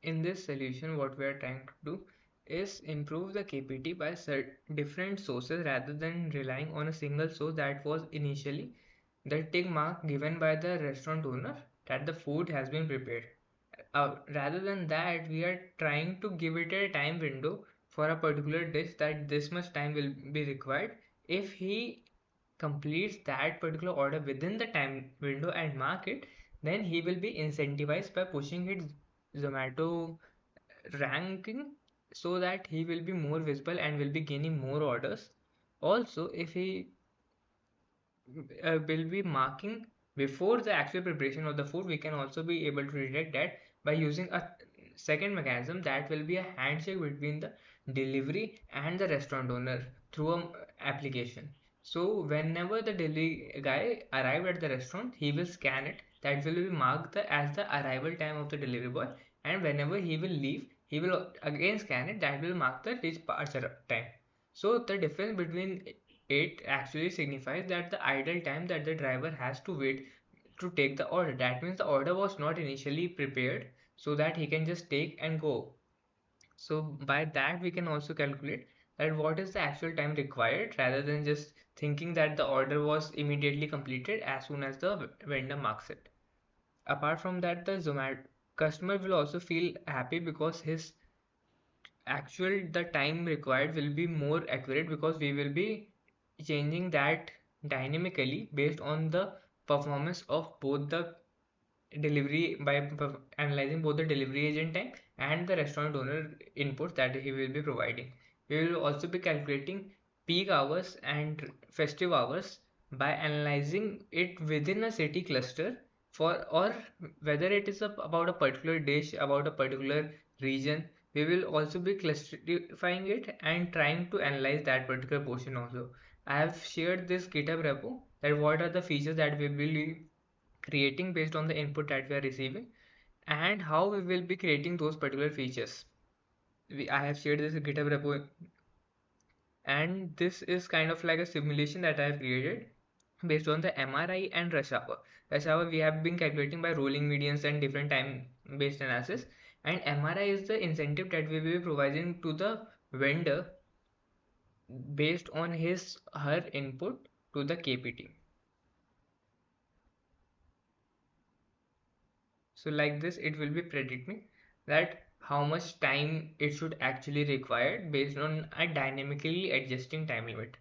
in this solution, what we are trying to do is improve the KPT by different sources rather than relying on a single source that was initially the tick mark given by the restaurant owner that the food has been prepared. Rather than that, we are trying to give it a time window for a particular dish that this much time will be required. If he completes that particular order within the time window and mark it, then he will be incentivized by pushing his Zomato ranking so that he will be more visible and will be gaining more orders. Also, if he will be marking before the actual preparation of the food, we can also be able to detect that by using a second mechanism that will be a handshake between the delivery and the restaurant owner through a application. So whenever the delivery guy arrived at the restaurant, he will scan it. That will be marked as the arrival time of the delivery boy, and whenever he will leave, he will again scan it. That will mark the departure time. So the difference between it actually signifies that the idle time that the driver has to wait to take the order. That means the order was not initially prepared so that he can just take and go. So by that we can also calculate that what is the actual time required rather than just thinking that the order was immediately completed as soon as the vendor marks it. Apart from that, the Zomato customer will also feel happy because his actual the time required will be more accurate because we will be changing that dynamically based on the performance of both the delivery by analyzing both the delivery agent time and the restaurant owner inputs that he will be providing. We will also be calculating peak hours and festive hours by analyzing it within a city cluster for or whether it is about a particular dish, about a particular region. We will also be classifying it and trying to analyze that particular portion also. I have shared this GitHub repo that what are the features that we will be creating based on the input that we are receiving and how we will be creating those particular features. I have shared this GitHub repo, and this is kind of like a simulation that I have created based on the MRI and rush hour. Rush hour we have been calculating by rolling medians and different time based analysis, and MRI is the incentive that we will be providing to the vendor based on his her input to the KPT. So like this, it will be predicting that how much time it should actually require based on a dynamically adjusting time limit.